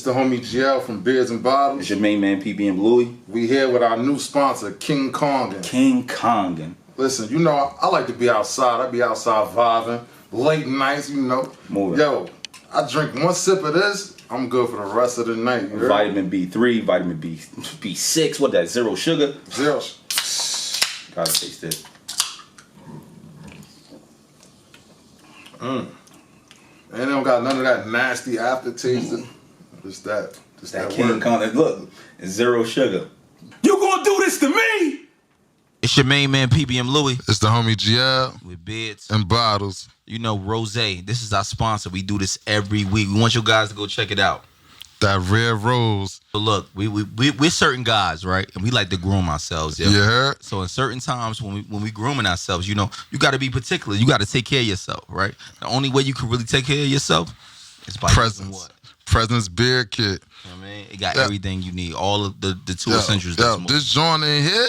It's the homie GL from Beards and Bottles. It's your main man, PB and Louie. We here with our new sponsor, King Kongin. King Kongin. Listen, you know, I like to be outside. I be outside vibing, late nights, you know. Moving. Yo, I drink one sip of this, I'm good for the rest of the night. You vitamin B3, vitamin B6, what that, zero sugar? Zero. Gotta taste it. And they don't got none of that nasty aftertaste. Just that King Kongin. Look, it's zero sugar. You gonna do this to me? It's your main man, PBM Louie. It's the homie GL. With Beards and Bottles. You know, Rose. This is our sponsor. We do this every week. We want you guys to go check it out. That red rose. But look, we're certain guys, right? And we like to groom ourselves. Yeah. You heard? So in certain times when we grooming ourselves, you know, you got to be particular. You got to take care of yourself, right? The only way you can really take care of yourself is by Presence. what? Presence beard kit. You know what I mean? It got everything you need. All of the two essentials. This joint in here,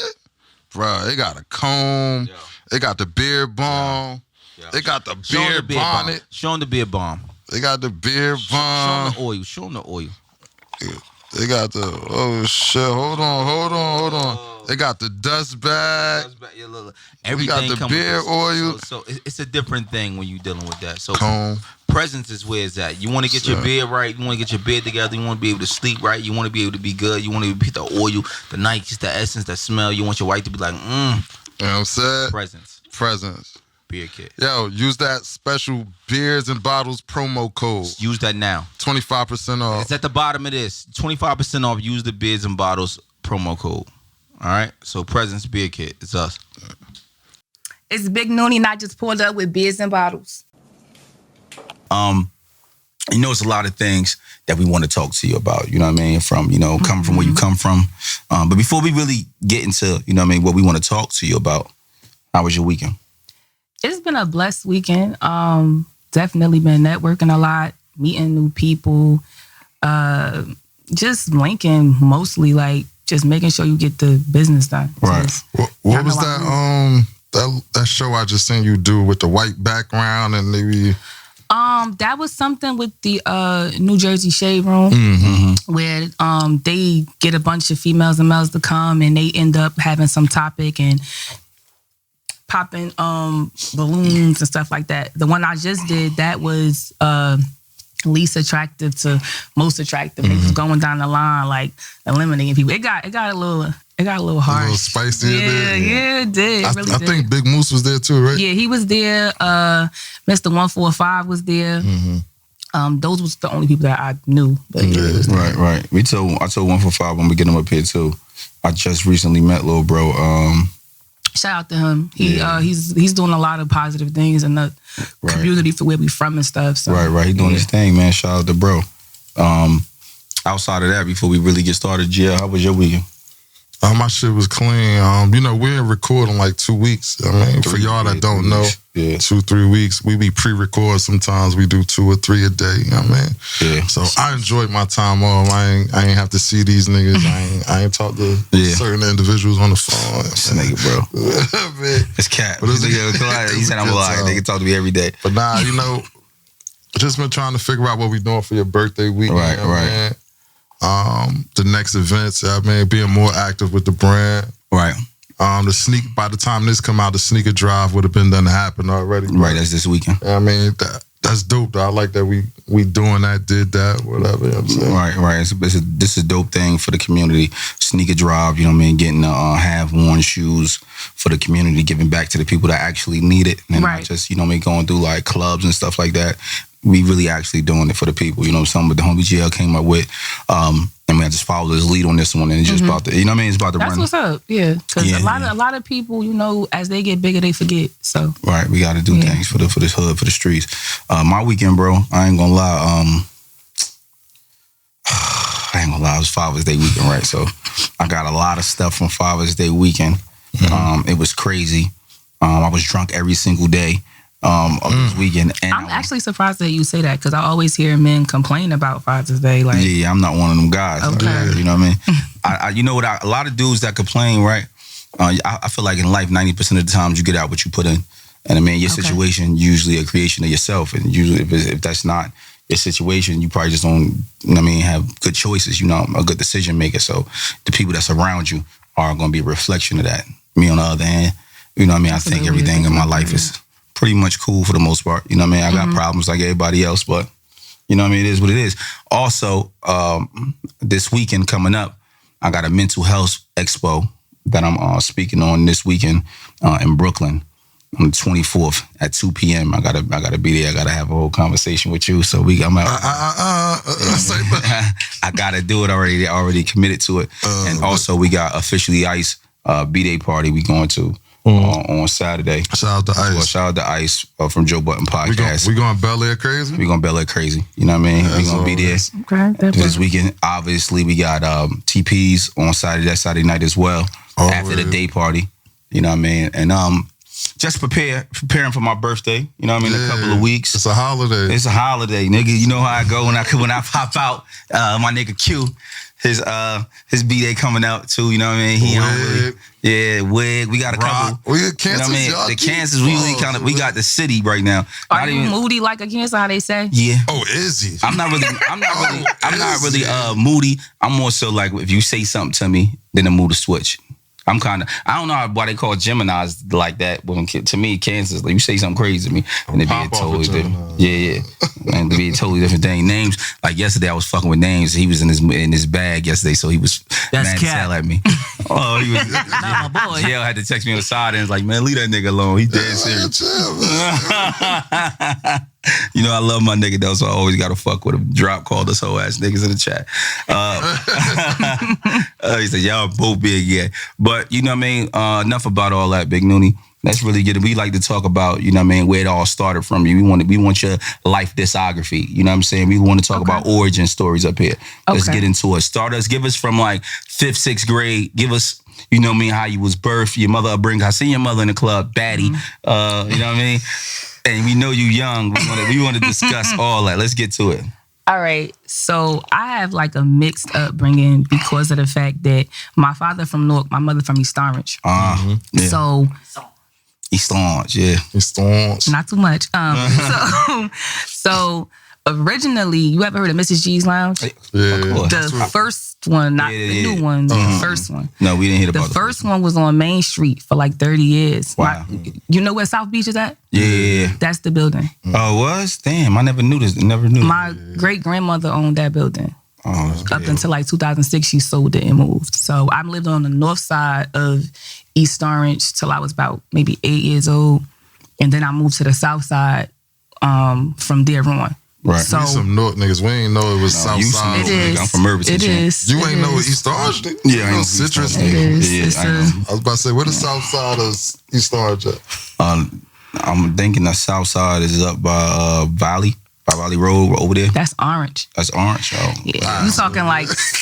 bro, it got a comb. It got the beard balm. It got the beard bonnet. Show them the beard balm. They got the beard balm. Show them the oil. Show them the oil. They got the, oh shit, hold on. They got the dust bag. We got the beard oil. So it's a different thing when you're dealing with that. So comb. Presence is where it's at. You want to get your beard right. You want to get your beard together. You want to be able to sleep right. You want to be able to be good. You want to get the oil, the Nikes, the essence, the smell. You want your wife to be like, You know what I'm saying? Presence. Beard kit. Yo, use that special Beards and Bottles promo code. Use that now. 25% off. It's at the bottom of this. 25% off. Use the Beards and Bottles promo code. All right? So Presence Beard Kit. It's us. It's Big Nuni, not just pulled up with Beards and Bottles. You know, it's a lot of things that we want to talk to you about, you know what I mean? From, you know, coming from where you come from. But before we really get into, you know what I mean, what we want to talk to you about, how was your weekend? It's been a blessed weekend. Definitely been networking a lot, meeting new people, just linking mostly, like just making sure you get the business done. Right. What was that show I just seen you do with the white background and maybe? That was something with the New Jersey Shade Room, where they get a bunch of females and males to come, and they end up having some topic and popping balloons and stuff like that. The one I just did, that was least attractive to most attractive. They was going down the line, like eliminating people. It got a little harsh. A little spicy. Yeah, it did. I think Big Moose was there too, right? Yeah, he was there. Mr. 145 was there. Those was the only people that I knew. But Right. I told 145 when we get him up here too. I just recently met little bro. Shout out to him. He's doing a lot of positive things in the community for where we from and stuff. So. Right. He doing his thing, man. Shout out to bro. Outside of that, before we really get started, Jill, how was your weekend? My shit was clean. You know, we're recording like 2 weeks. I mean, for y'all that don't know, 2-3 weeks. We be pre-record sometimes. We do 2 or 3 a day. You know what I mean? Yeah. So I enjoyed my time off. I ain't have to see these niggas. I ain't talk to certain individuals on the phone. This nigga, bro. It's cat. But he said I'm lying. They can talk to me every day. But nah, you know, just been trying to figure out what we doing for your birthday week. Right. Man. The next events, I mean, being more active with the brand. Right. By the time this come out, the sneaker drive would have been done to happen already. Right, that's this weekend. I mean, that's dope, though. I like that we doing that, did that, whatever. You know what I'm saying? Right. This is a dope thing for the community. Sneaker drive, you know what I mean? Getting have-worn shoes for the community, giving back to the people that actually need it. And not just, you know what I mean, going through like clubs and stuff like that. We really actually doing it for the people. You know, something that the homie GL came up with. I mean, I just followed his lead on this one, and it's just about to, you know what I mean? It's about to run. That's what's up, because a lot of people, you know, as they get bigger, they forget. So right, we got to do things for this hood, for the streets. My weekend, bro, I ain't gonna lie. It was Father's Day weekend, right? So I got a lot of stuff from Father's Day weekend. It was crazy. I was drunk every single day. Of this weekend. And I'm actually surprised that you say that, because I always hear men complain about Father's Day. Like, yeah, I'm not one of them guys. Okay. Like, you know what I mean? You know what? A lot of dudes that complain, right? I feel like in life, 90% of the times you get out what you put in. And I mean, your situation usually a creation of yourself. And usually if that's not, your situation, you probably just don't, you know what I mean, have good choices, you know, a good decision maker. So the people that's around you are going to be a reflection of that. Me, on the other hand, you know what I mean, I think everything in my life is pretty much cool for the most part. You know what I mean? I got problems like everybody else, but you know what I mean? It is what it is. Also, this weekend coming up, I got a mental health expo that I'm speaking on this weekend in Brooklyn on the 24th at 2 p.m. I gotta be there. I gotta have a whole conversation with you. So I'm out. I gotta do it already. They already committed to it. And also we got Officially Ice B-Day party we going to on Saturday. Shout out to Ice. Well, shout out to Ice from Joe Button Podcast. We going Bel Air crazy? We going Bel Air crazy. You know what I mean? We gonna be there this weekend. Obviously, we got TPs on Saturday. That Saturday night as well. After the day party. You know what I mean? And just preparing for my birthday. You know what I mean? A couple of weeks. It's a holiday. It's a holiday, nigga. You know how I go when I pop out. My nigga Q. His B-Day coming out too, you know what I mean? Wig. We got a couple. We got Kansas, you know what I mean? The Kansas, we got the city right now. Are you moody like a Cancer, how they say? Yeah. Oh, is he? I'm not really moody. I'm more so like if you say something to me, then the mood will switch. I don't know why they call Geminis like that. But to me, Kansas, like you say something crazy to me, and it'd be a totally different. Yeah. And it'd be a totally different thing. Names, like yesterday, I was fucking with Names. He was in his bag yesterday, so he was mad to hell at me. Oh, he was. Not my boy. Jill had to text me on the side and was like, "Man, leave that nigga alone. He dead serious." You know, I love my nigga though, so I always gotta fuck with him. Drop called us whole ass niggas in the chat. He said, y'all both big, yeah. But you know what I mean? Enough about all that, Big Nuni. Let's really get it. We like to talk about, you know what I mean, where it all started from you. We want your life discography. You know what I'm saying? We want to talk about origin stories up here. Let's get into it. Give us from like 5th, 6th grade. Give us, you know what I mean, how you was birthed, your mother upbringing. I seen your mother in the club, baddie. You know what I mean? And we know you young. We want to discuss all that. Let's get to it. All right. So I have like a mixed upbringing because of the fact that my father from Newark, my mother from East Orange. Yeah. So East Orange, yeah. East Orange. Not too much. So originally, you ever heard of Mrs. G's Lounge? Yeah. The first one, not the new one, the first one. No, we didn't hear about the first one was on Main Street for like 30 years. Wow. You know where South Beach is at? Yeah. That's the building. Oh, it was? Damn, I never knew this. My great-grandmother owned that building. Oh, up until like 2006, she sold it and moved. So I lived on the north side of East Orange till I was about maybe 8 years old. And then I moved to the south side from there on. Right. So, we some North niggas. We ain't know it was south side. It is. I'm from Irvington. It is. You ain't know East Orange? Yeah, I know Citrus. It is. Yeah, I know. I was about to say, where the south side of East Orange at? I'm thinking the south side is up by Valley Road over there. That's Orange. That's Orange. Oh. Yeah.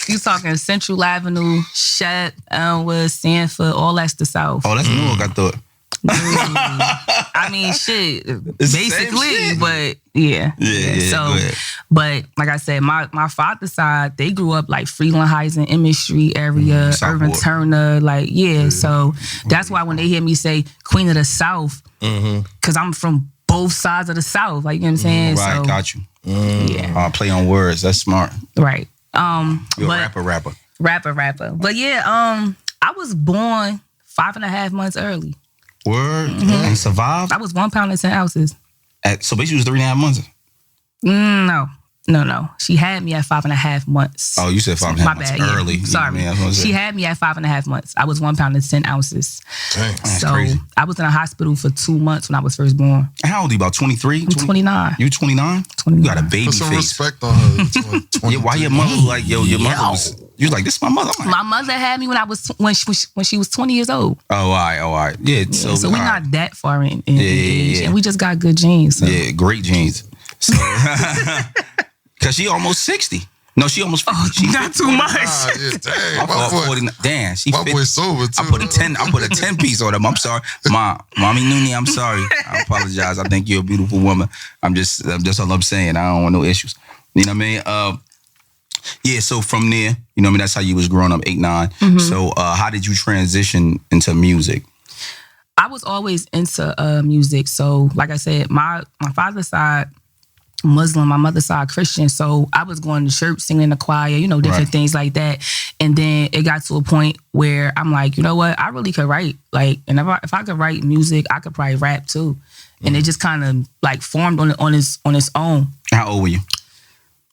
You talking Central Avenue, Shet, Elmwood, Sanford, all that's the south. Oh, that's Newark, I thought. I mean, shit, It's basically, shit. but yeah. So, but like I said, my father's side, they grew up like Freelandheisen, Emmett Street area, Irvin Turner, like, so that's why when they hear me say Queen of the South, because I'm from both sides of the South, like, you know what I'm saying? Right, so, got you. Yeah. Play on words, that's smart. Right. You're a rapper. Rapper. But yeah, I was born 5.5 months early. Word? And survived? I was 1 pound and 10 ounces. So basically it was 3.5 months? No. She had me at 5.5 months. Oh, you said 5.5 months early. Yeah. Sorry. She had me at 5.5 months. I was 1 pound and 10 ounces. Dang. So crazy. I was in a hospital for 2 months when I was first born. How old are you? About 23? I'm 29. You 29? 29. You got a baby Put some face. respect on her. Yeah, why your mother like, your mother was... You was like, this is my mother. Like, my mother had me when she was 20 years old. Oh, all right. Yeah, so we're not that far in age. Yeah. And we just got good genes. So. Yeah, great genes. So, because she almost 60. No, she almost 50. She not too much. Dang, damn, she my 50. boy sober too. I put a 10 piece on him. I'm sorry. Mommy Nuni, I'm sorry. I apologize. I think you're a beautiful woman. I'm just all I'm saying. I don't want no issues. You know what I mean? Yeah, so from there, you know what I mean, that's how you was growing up, 8, 9. So how did you transition into music? I was always into music. So like I said, my father's side, Muslim, my mother's side Christian, so I was going to church, singing in the choir, different things like that. And then it got to a point where I'm like, you know what, I really could write. Like, and if I could write music, I could probably rap too. And it just kind of like formed on its own. How old were you?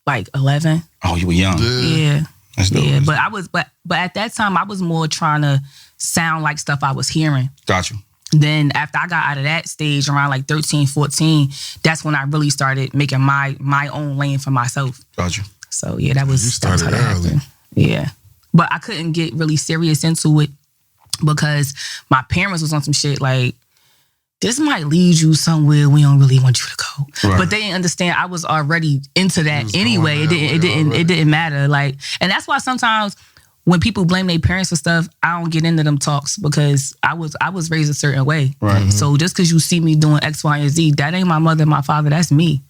Like 11. Oh, you were young. Yeah. That's dope. Yeah, but at that time I was more trying to sound like stuff I was hearing. Got you. Then after I got out of that stage around like 13, 14, that's when I really started making my own lane for myself. Got you. So yeah, that was You started that early. happened. Yeah. But I couldn't get really serious into it because my parents was on some shit like, this might lead you somewhere we don't really want you to go. Right. But they didn't understand I was already into that anyway. It didn't matter. Like, and that's why sometimes when people blame their parents for stuff, I don't get into them talks because I was raised a certain way. Right. Mm-hmm. So just because you see me doing X, Y, and Z, that ain't my mother and my father. That's me.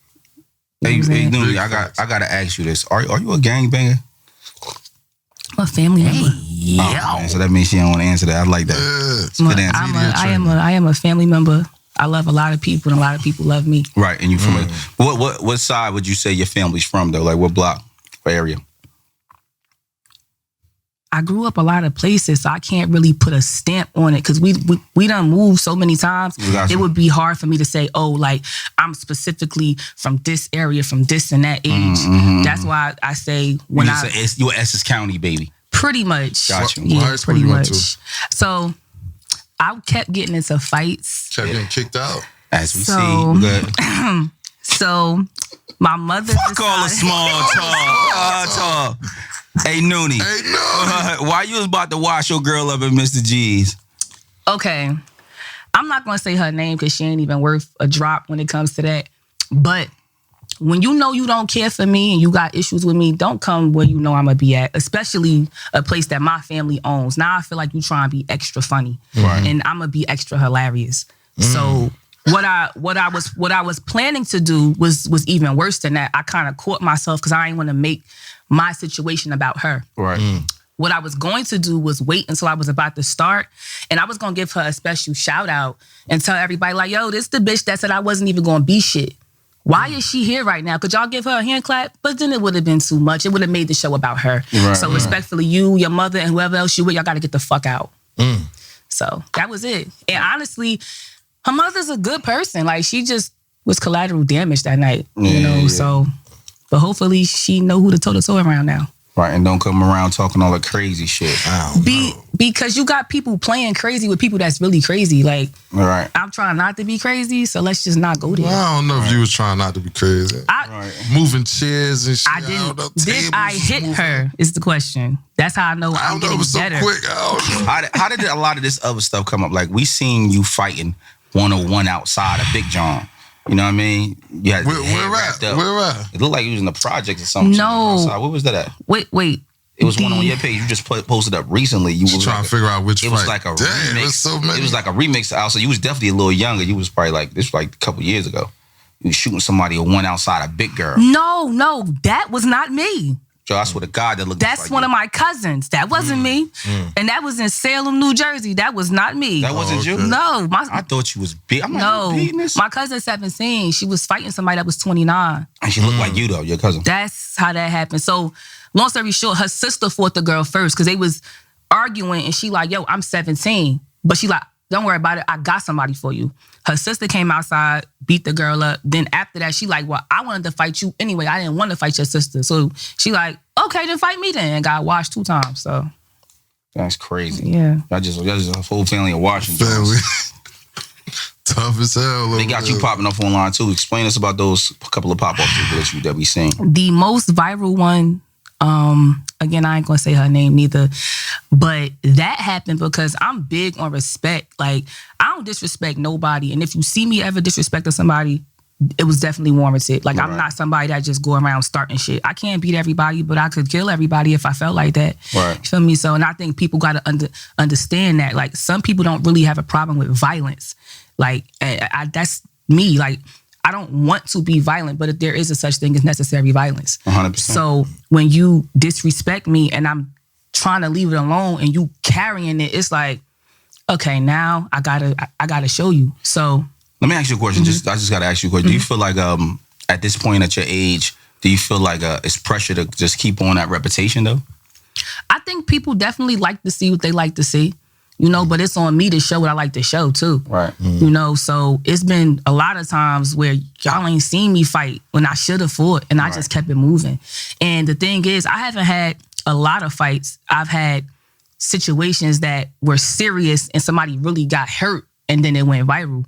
Hey, Nuni, I gotta ask you this. Are you a gangbanger? I'm a family member. Yeah. Oh, so that means she don't want to answer that. I like that. I am a family member. I love a lot of people, and a lot of people love me. Right, and you from what side would you say your family's from though? Like what block or area? I grew up a lot of places, so I can't really put a stamp on it because we done moved so many times. It would be hard for me to say, oh, like I'm specifically from this area, from this and that age. Mm-hmm. That's why I say you're Essex County, baby. Pretty much. Gotcha. Yeah, pretty much. So I kept getting into fights. Kept getting kicked out. As we see. Good. So my mother Fuck all the small talk. Hey, Nuni. Why you was about to wash your girl up at Mr. G's? Okay. I'm not going to say her name because she ain't even worth a drop when it comes to that. But when you know you don't care for me and you got issues with me, don't come where you know I'm going to be at, especially a place that my family owns. Now I feel like you trying to be extra funny. Right. And I'm going to be extra hilarious. So what I was planning to do was even worse than that. I kind of caught myself because I didn't want to make my situation about her. Right. What I was going to do was wait until I was about to start, and I was going to give her a special shout out and tell everybody like, yo, this the bitch that said I wasn't even going to be shit. Why is she here right now? Could y'all give her a hand clap? But then it would have been too much. It would have made the show about her. Right, so respectfully, you, your mother, and whoever else you with, y'all got to get the fuck out. So that was it. And honestly, her mother's a good person. Like, she just was collateral damage that night, so... But hopefully she know who to toe-to-toe around now. Right, and don't come around talking all that crazy shit. Because you got people playing crazy with people that's really crazy. Like, right. I'm trying not to be crazy, so let's just not go there. Well, I don't know if you was trying not to be crazy. Moving chairs and shit. I didn't. Did I hit her is the question. That's how I know I'm getting better. It was so quick. How did a lot of this other stuff come up? Like, we seen you fighting 101 outside of Big John. You know what I mean? You had Where at? It looked like you was in the projects or something. No. Where was that at? Wait. It was one on your page. You just posted up recently. You was trying to figure out which fight. It was like a remix. So many. It was like a remix. Also, you was definitely a little younger. You was probably like, this was like a couple years ago. You was shooting somebody a one outside a Big Girl. No, that was not me. Joe, I swear to God, that looked That's like one of my cousins. That wasn't me. And that was in Salem, New Jersey. That was not me. That wasn't you? No. I thought you was big. I'm no, not repeating this. My cousin 17. She was fighting somebody that was 29. And she looked like you, though, your cousin. That's how that happened. So, long story short, her sister fought the girl first because they was arguing and she like, yo, I'm 17. But she like, don't worry about it. I got somebody for you. Her sister came outside, beat the girl up. Then after that, she like, well, I wanted to fight you anyway. I didn't want to fight your sister. So she like, okay, then fight me then. And got washed 2 times, so. That's crazy. Yeah. Y'all just a whole family of Washington. Tough as hell. They got you popping up online too. Explain us about those couple of pop-ups that we seen. The most viral one, again, I ain't gonna say her name neither, but that happened because I'm big on respect. Like, I don't disrespect nobody, and if you see me ever disrespecting somebody, it was definitely warranted. Like, I'm not somebody that just go around starting shit. I can't beat everybody, but I could kill everybody if I felt like that. Right. You feel me? So, and I think people gotta understand that. Like, some people don't really have a problem with violence. Like, that's me. Like, I don't want to be violent, but if there is a such thing as necessary violence. 100%. So when you disrespect me and I'm trying to leave it alone and you carrying it, it's like, okay, now I gotta show you. So let me ask you a question. I just gotta ask you a question. Do you feel like at this point at your age, do you feel like it's pressure to just keep on that reputation though? I think people definitely like to see what they like to see, you know, but it's on me to show what I like to show too. Right. You know, so it's been a lot of times where y'all ain't seen me fight when I should have fought, and I just kept it moving. And the thing is, I haven't had a lot of fights. I've had situations that were serious and somebody really got hurt and then it went viral.